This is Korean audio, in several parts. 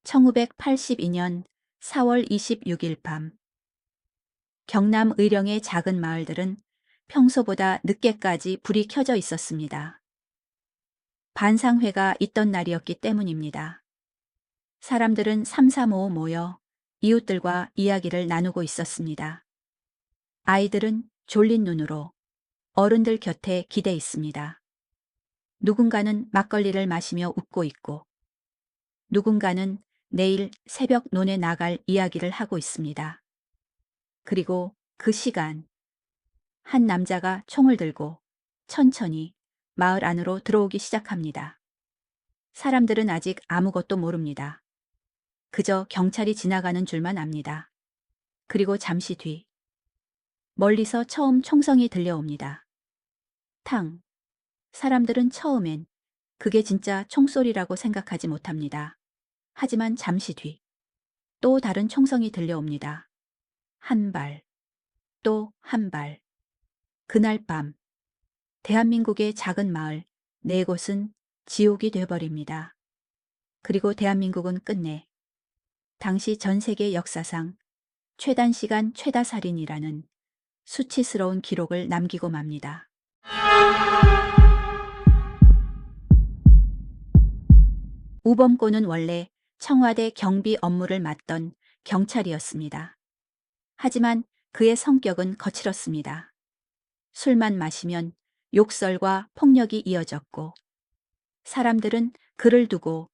1982년 4월 26일 밤, 경남 의령의 작은 마을들은 평소보다 늦게까지 불이 켜져 있었습니다. 반상회가 있던 날이었기 때문입니다. 사람들은 삼삼오오 모여 이웃들과 이야기를 나누고 있었습니다. 아이들은 졸린 눈으로 어른들 곁에 기대 있습니다. 누군가는 막걸리를 마시며 웃고 있고, 누군가는 내일 새벽 논에 나갈 이야기를 하고 있습니다. 그리고 그 시간, 한 남자가 총을 들고 천천히 마을 안으로 들어오기 시작합니다. 사람들은 아직 아무것도 모릅니다. 그저 경찰이 지나가는 줄만 압니다. 그리고 잠시 뒤, 멀리서 처음 총성이 들려옵니다. 탕. 사람들은 처음엔 그게 진짜 총소리라고 생각하지 못합니다. 하지만 잠시 뒤, 또 다른 총성이 들려옵니다. 한 발, 또 한 발. 그날 밤, 대한민국의 작은 마을 네 곳은 지옥이 되어버립니다. 그리고 대한민국은 끝내 당시 전 세계 역사상 최단시간 최다살인이라는 수치스러운 기록을 남기고 맙니다. 우범고는 원래 청와대 경비 업무를 맡던 경찰이었습니다. 하지만 그의 성격은 거칠었습니다. 술만 마시면 욕설과 폭력이 이어졌고, 사람들은 그를 두고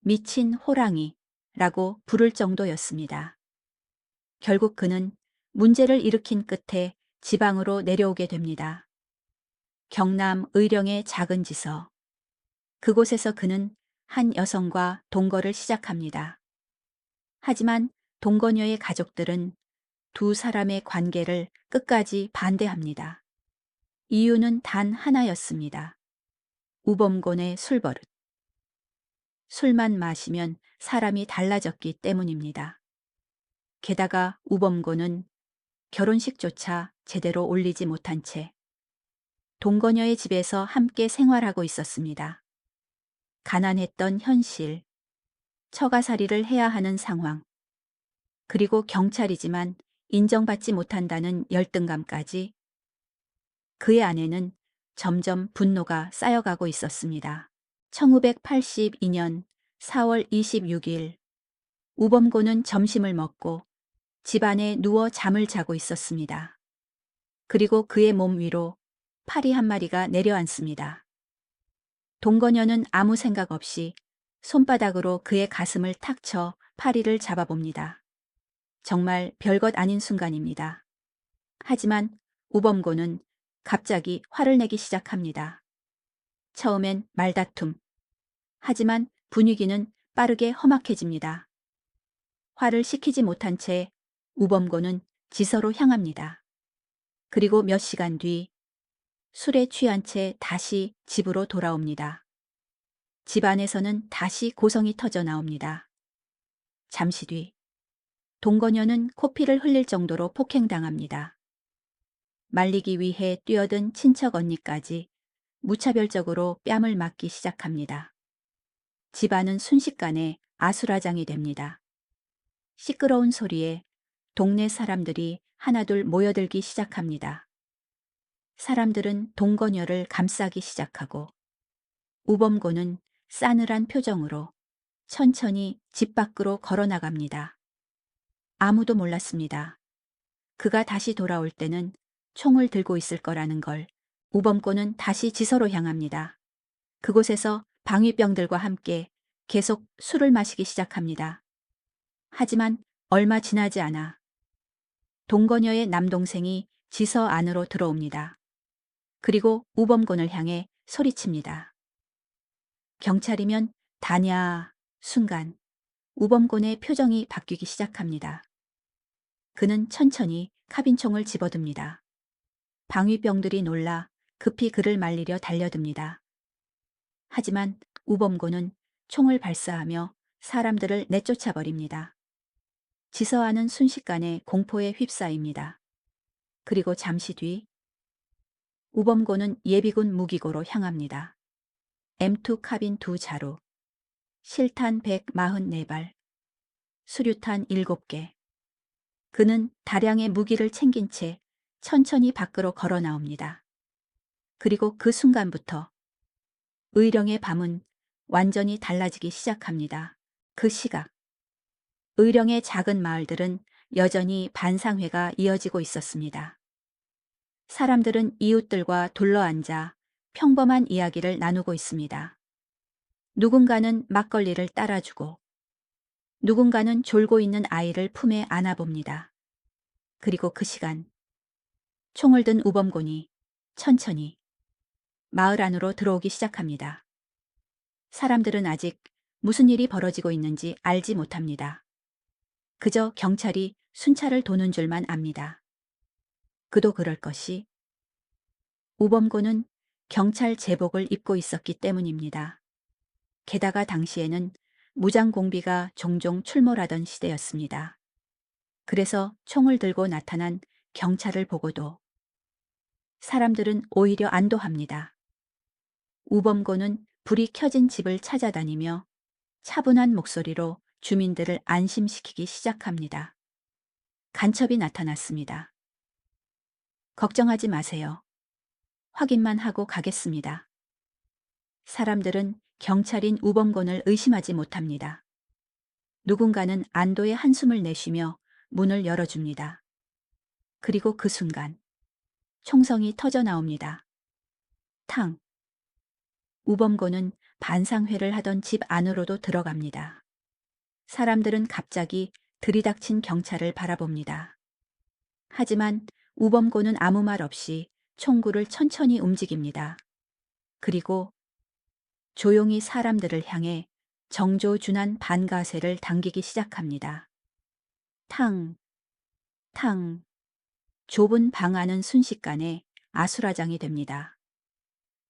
미친 호랑이라고 부를 정도였습니다. 결국 그는 문제를 일으킨 끝에 지방으로 내려오게 됩니다. 경남 의령의 작은 지서. 그곳에서 그는 한 여성과 동거를 시작합니다. 하지만 동거녀의 가족들은 두 사람의 관계를 끝까지 반대합니다. 이유는 단 하나였습니다. 우범곤의 술버릇. 술만 마시면 사람이 달라졌기 때문입니다. 게다가 우범곤은 결혼식조차 제대로 올리지 못한 채 동거녀의 집에서 함께 생활하고 있었습니다. 가난했던 현실, 처가살이를 해야 하는 상황, 그리고 경찰이지만 인정받지 못한다는 열등감까지 그의 안에는 점점 분노가 쌓여가고 있었습니다. 1982년 4월 26일 우범고는 점심을 먹고 집안에 누워 잠을 자고 있었습니다. 그리고 그의 몸 위로 파리 한 마리가 내려앉습니다. 동거녀는 아무 생각 없이 손바닥으로 그의 가슴을 탁 쳐 파리를 잡아봅니다. 정말 별것 아닌 순간입니다. 하지만 우범고는 갑자기 화를 내기 시작합니다. 처음엔 말다툼. 하지만 분위기는 빠르게 험악해집니다. 화를 식히지 못한 채 우범고는 지서로 향합니다. 그리고 몇 시간 뒤 술에 취한 채 다시 집으로 돌아옵니다. 집 안에서는 다시 고성이 터져 나옵니다. 잠시 뒤 동거녀는 코피를 흘릴 정도로 폭행당합니다. 말리기 위해 뛰어든 친척 언니까지 무차별적으로 뺨을 맞기 시작합니다. 집안은 순식간에 아수라장이 됩니다. 시끄러운 소리에 동네 사람들이 하나둘 모여들기 시작합니다. 사람들은 동거녀를 감싸기 시작하고 우범고는 싸늘한 표정으로 천천히 집 밖으로 걸어나갑니다. 아무도 몰랐습니다. 그가 다시 돌아올 때는 총을 들고 있을 거라는 걸. 우범고는 다시 지서로 향합니다. 그곳에서 방위병들과 함께 계속 술을 마시기 시작합니다. 하지만 얼마 지나지 않아 동거녀의 남동생이 지서 안으로 들어옵니다. 그리고 우범곤을 향해 소리칩니다. 경찰이면 다냐. 순간 우범곤의 표정이 바뀌기 시작합니다. 그는 천천히 카빈총을 집어듭니다. 방위병들이 놀라 급히 그를 말리려 달려듭니다. 하지만 우범곤은 총을 발사하며 사람들을 내쫓아버립니다. 지서안은 순식간에 공포에 휩싸입니다. 그리고 잠시 뒤 우범고는 예비군 무기고로 향합니다. M2 카빈 2자루, 실탄 144발, 수류탄 7개. 그는 다량의 무기를 챙긴 채 천천히 밖으로 걸어 나옵니다. 그리고 그 순간부터 의령의 밤은 완전히 달라지기 시작합니다. 그 시각, 의령의 작은 마을들은 여전히 반상회가 이어지고 있었습니다. 사람들은 이웃들과 둘러앉아 평범한 이야기를 나누고 있습니다. 누군가는 막걸리를 따라주고 누군가는 졸고 있는 아이를 품에 안아봅니다. 그리고 그 시간, 총을 든 우범군이 천천히 마을 안으로 들어오기 시작합니다. 사람들은 아직 무슨 일이 벌어지고 있는지 알지 못합니다. 그저 경찰이 순찰을 도는 줄만 압니다. 그도 그럴 것이 우범군은 경찰 제복을 입고 있었기 때문입니다. 게다가 당시에는 무장 공비가 종종 출몰하던 시대였습니다. 그래서 총을 들고 나타난 경찰을 보고도 사람들은 오히려 안도합니다. 우범고는 불이 켜진 집을 찾아다니며 차분한 목소리로 주민들을 안심시키기 시작합니다. 간첩이 나타났습니다. 걱정하지 마세요. 확인만 하고 가겠습니다. 사람들은 경찰인 우범곤을 의심하지 못합니다. 누군가는 안도의 한숨을 내쉬며 문을 열어줍니다. 그리고 그 순간 총성이 터져 나옵니다. 탕! 우범곤은 반상회를 하던 집 안으로도 들어갑니다. 사람들은 갑자기 들이닥친 경찰을 바라봅니다. 하지만 우범곤은 아무 말 없이 총구를 천천히 움직입니다. 그리고 조용히 사람들을 향해 정조준한 반가세를 당기기 시작합니다. 탕, 탕. 좁은 방 안은 순식간에 아수라장이 됩니다.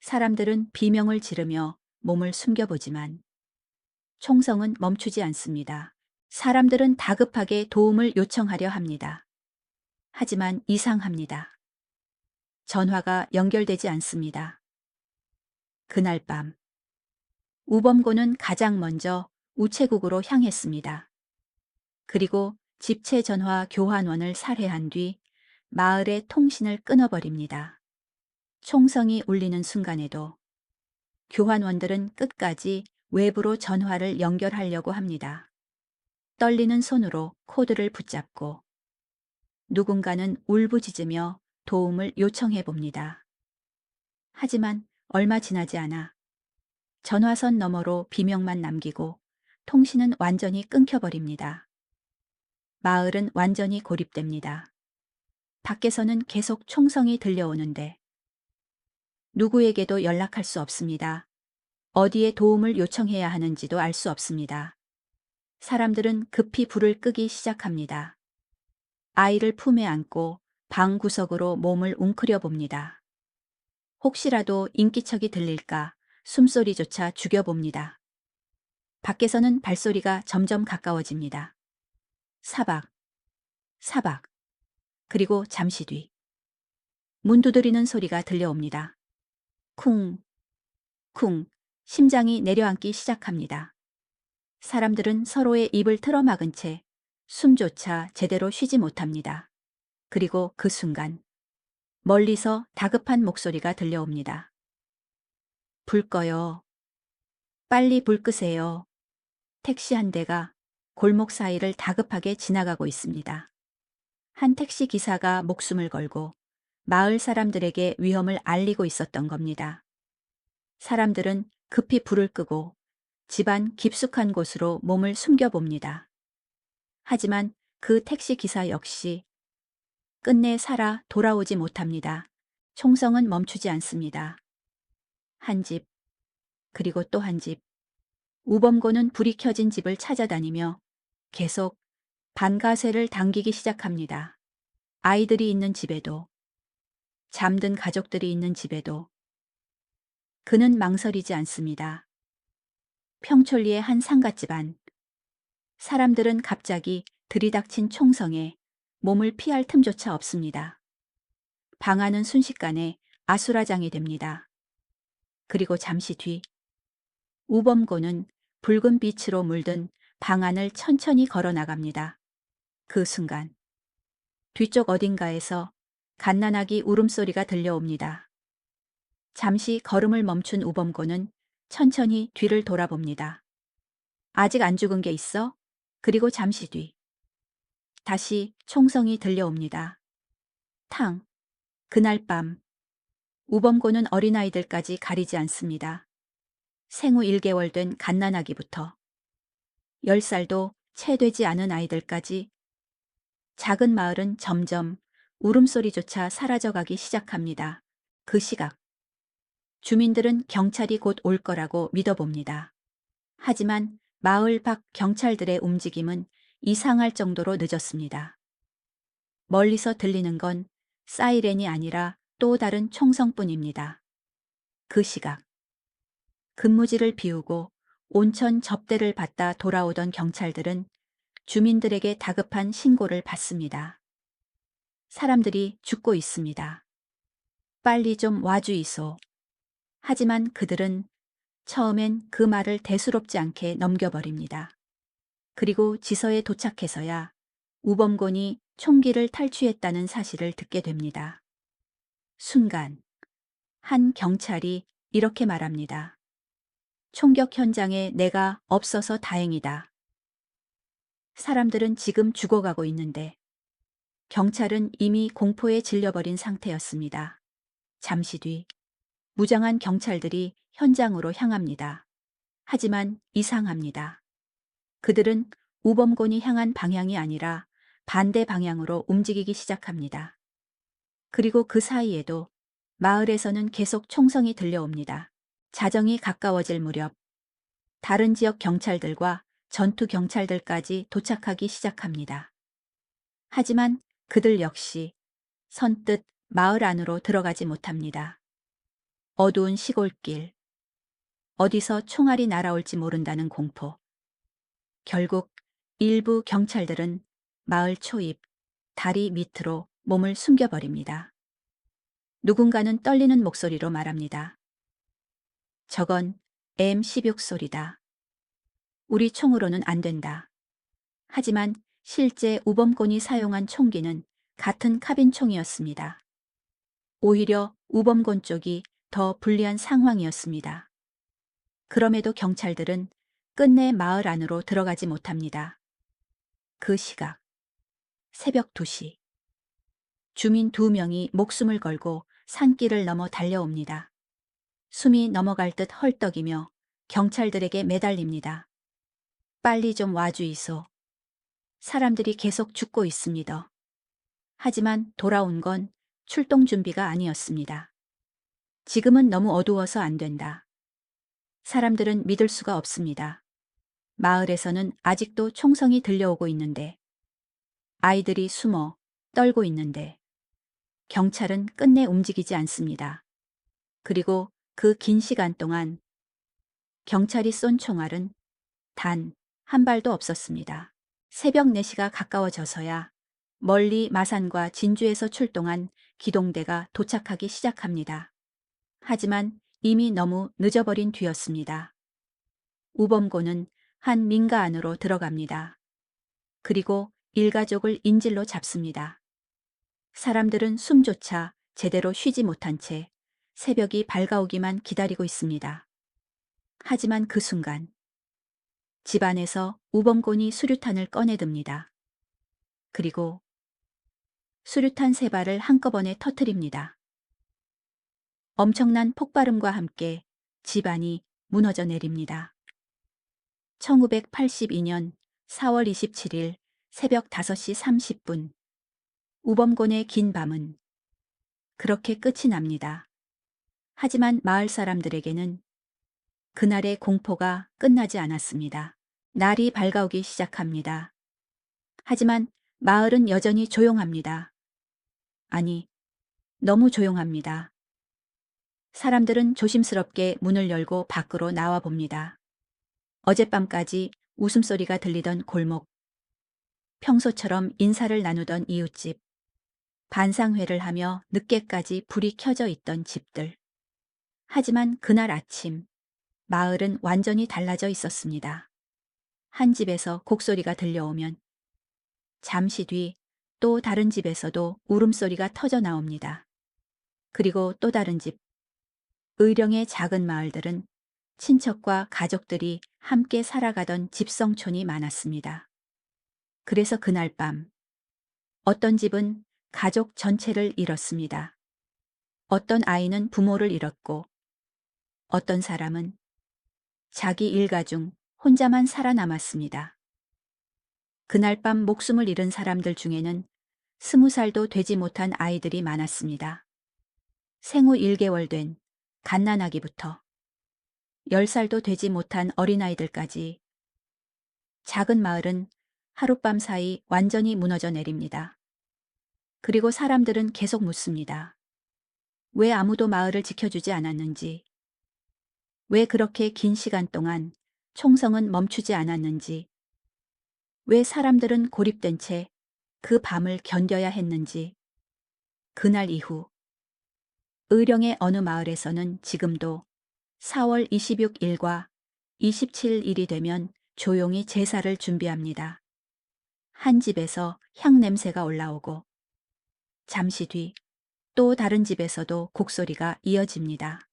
사람들은 비명을 지르며 몸을 숨겨보지만 총성은 멈추지 않습니다. 사람들은 다급하게 도움을 요청하려 합니다. 하지만 이상합니다. 전화가 연결되지 않습니다. 그날 밤 우범고는 가장 먼저 우체국으로 향했습니다. 그리고 집체 전화 교환원을 살해한 뒤 마을의 통신을 끊어버립니다. 총성이 울리는 순간에도 교환원들은 끝까지 외부로 전화를 연결하려고 합니다. 떨리는 손으로 코드를 붙잡고 누군가는 울부짖으며 도움을 요청해 봅니다. 하지만 얼마 지나지 않아 전화선 너머로 비명만 남기고 통신은 완전히 끊겨버립니다. 마을은 완전히 고립됩니다. 밖에서는 계속 총성이 들려오는데 누구에게도 연락할 수 없습니다. 어디에 도움을 요청해야 하는지도 알 수 없습니다. 사람들은 급히 불을 끄기 시작합니다. 아이를 품에 안고 방 구석으로 몸을 웅크려 봅니다. 혹시라도 인기척이 들릴까 숨소리조차 죽여봅니다. 밖에서는 발소리가 점점 가까워집니다. 사박, 사박. 그리고 잠시 뒤 문 두드리는 소리가 들려옵니다. 쿵, 쿵. 심장이 내려앉기 시작합니다. 사람들은 서로의 입을 틀어막은 채 숨조차 제대로 쉬지 못합니다. 그리고 그 순간 멀리서 다급한 목소리가 들려옵니다. 불 꺼요. 빨리 불 끄세요. 택시 한 대가 골목 사이를 다급하게 지나가고 있습니다. 한 택시 기사가 목숨을 걸고 마을 사람들에게 위험을 알리고 있었던 겁니다. 사람들은 급히 불을 끄고 집안 깊숙한 곳으로 몸을 숨겨봅니다. 하지만 그 택시 기사 역시 끝내 살아 돌아오지 못합니다. 총성은 멈추지 않습니다. 한 집, 그리고 또 한 집. 우범고는 불이 켜진 집을 찾아다니며 계속 반가세를 당기기 시작합니다. 아이들이 있는 집에도, 잠든 가족들이 있는 집에도. 그는 망설이지 않습니다. 평촌리의 한 상갓집 안. 사람들은 갑자기 들이닥친 총성에 몸을 피할 틈조차 없습니다. 방 안은 순식간에 아수라장이 됩니다. 그리고 잠시 뒤 우범고는 붉은 빛으로 물든 방 안을 천천히 걸어 나갑니다. 그 순간 뒤쪽 어딘가에서 갓난아기 울음소리가 들려옵니다. 잠시 걸음을 멈춘 우범고는 천천히 뒤를 돌아봅니다. 아직 안 죽은 게 있어? 그리고 잠시 뒤 다시 총성이 들려옵니다. 탕. 그날 밤 우범고는 어린아이들까지 가리지 않습니다. 생후 1개월 된 갓난아기부터 10살도 채 되지 않은 아이들까지 작은 마을은 점점 울음소리조차 사라져가기 시작합니다. 그 시각 주민들은 경찰이 곧 올 거라고 믿어봅니다. 하지만 마을 밖 경찰들의 움직임은 이상할 정도로 늦었습니다. 멀리서 들리는 건 사이렌이 아니라 또 다른 총성뿐입니다. 그 시각 근무지를 비우고 온천 접대를 받다 돌아오던 경찰들은 주민들에게 다급한 신고를 받습니다. 사람들이 죽고 있습니다. 빨리 좀 와주이소. 하지만 그들은 처음엔 그 말을 대수롭지 않게 넘겨버립니다. 그리고 지서에 도착해서야 우범곤이 총기를 탈취했다는 사실을 듣게 됩니다. 순간 한 경찰이 이렇게 말합니다. 총격 현장에 내가 없어서 다행이다. 사람들은 지금 죽어가고 있는데 경찰은 이미 공포에 질려버린 상태였습니다. 잠시 뒤 무장한 경찰들이 현장으로 향합니다. 하지만 이상합니다. 그들은 우범곤이 향한 방향이 아니라 반대 방향으로 움직이기 시작합니다. 그리고 그 사이에도 마을에서는 계속 총성이 들려옵니다. 자정이 가까워질 무렵 다른 지역 경찰들과 전투 경찰들까지 도착하기 시작합니다. 하지만 그들 역시 선뜻 마을 안으로 들어가지 못합니다. 어두운 시골길, 어디서 총알이 날아올지 모른다는 공포. 결국 일부 경찰들은 마을 초입, 다리 밑으로 몸을 숨겨버립니다. 누군가는 떨리는 목소리로 말합니다. 저건 M16 소리다. 우리 총으로는 안 된다. 하지만 실제 우범곤이 사용한 총기는 같은 카빈 총이었습니다. 오히려 우범곤 쪽이 더 불리한 상황이었습니다. 그럼에도 경찰들은 끝내 마을 안으로 들어가지 못합니다. 그 시각 새벽 2시 주민 2명이 목숨을 걸고 산길을 넘어 달려옵니다. 숨이 넘어갈 듯 헐떡이며 경찰들에게 매달립니다. 빨리 좀 와주이소. 사람들이 계속 죽고 있습니다. 하지만 돌아온 건 출동 준비가 아니었습니다. 지금은 너무 어두워서 안 된다. 사람들은 믿을 수가 없습니다. 마을에서는 아직도 총성이 들려오고 있는데, 아이들이 숨어 떨고 있는데, 경찰은 끝내 움직이지 않습니다. 그리고 그 긴 시간 동안 경찰이 쏜 총알은 단 한 발도 없었습니다. 새벽 4시가 가까워져서야 멀리 마산과 진주에서 출동한 기동대가 도착하기 시작합니다. 하지만 이미 너무 늦어버린 뒤였습니다. 우범고는 한 민가 안으로 들어갑니다. 그리고 일가족을 인질로 잡습니다. 사람들은 숨조차 제대로 쉬지 못한 채 새벽이 밝아오기만 기다리고 있습니다. 하지만 그 순간 집안에서 우범곤이 수류탄을 꺼내듭니다. 그리고 수류탄 3발을 한꺼번에 터뜨립니다. 엄청난 폭발음과 함께 집안이 무너져 내립니다. 1982년 4월 27일 새벽 5시 30분 우범곤의 긴 밤은 그렇게 끝이 납니다. 하지만 마을 사람들에게는 그날의 공포가 끝나지 않았습니다. 날이 밝아오기 시작합니다. 하지만 마을은 여전히 조용합니다. 아니, 너무 조용합니다. 사람들은 조심스럽게 문을 열고 밖으로 나와 봅니다. 어젯밤까지 웃음소리가 들리던 골목, 평소처럼 인사를 나누던 이웃집, 반상회를 하며 늦게까지 불이 켜져 있던 집들. 하지만 그날 아침, 마을은 완전히 달라져 있었습니다. 한 집에서 곡소리가 들려오면 잠시 뒤 또 다른 집에서도 울음소리가 터져 나옵니다. 그리고 또 다른 집, 의령의 작은 마을들은 친척과 가족들이 함께 살아가던 집성촌이 많았습니다. 그래서 그날 밤, 어떤 집은 가족 전체를 잃었습니다. 어떤 아이는 부모를 잃었고, 어떤 사람은 자기 일가 중 혼자만 살아남았습니다. 그날 밤 목숨을 잃은 사람들 중에는 20살도 되지 못한 아이들이 많았습니다. 생후 1개월 된 갓난아기부터 10살도 되지 못한 어린아이들까지 작은 마을은 하룻밤 사이 완전히 무너져 내립니다. 그리고 사람들은 계속 묻습니다. 왜 아무도 마을을 지켜주지 않았는지, 왜 그렇게 긴 시간 동안 총성은 멈추지 않았는지, 왜 사람들은 고립된 채 그 밤을 견뎌야 했는지. 그날 이후 의령의 어느 마을에서는 지금도 4월 26일과 27일이 되면 조용히 제사를 준비합니다. 한 집에서 향 냄새가 올라오고 잠시 뒤 또 다른 집에서도 곡소리가 이어집니다.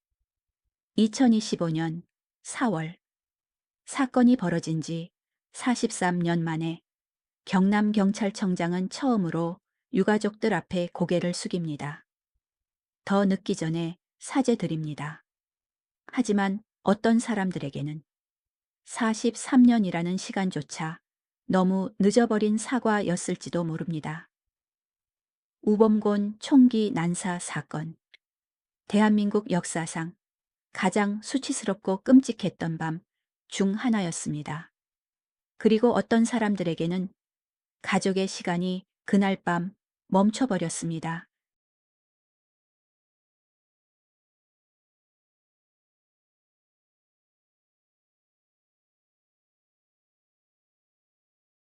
2025년 4월, 사건이 벌어진 지 43년 만에 경남경찰청장은 처음으로 유가족들 앞에 고개를 숙입니다. 더 늦기 전에 사죄드립니다. 하지만 어떤 사람들에게는 43년이라는 시간조차 너무 늦어버린 사과였을지도 모릅니다. 우범곤 총기 난사 사건. 대한민국 역사상 가장 수치스럽고 끔찍했던 밤 중 하나였습니다. 그리고 어떤 사람들에게는 가족의 시간이 그날 밤 멈춰버렸습니다.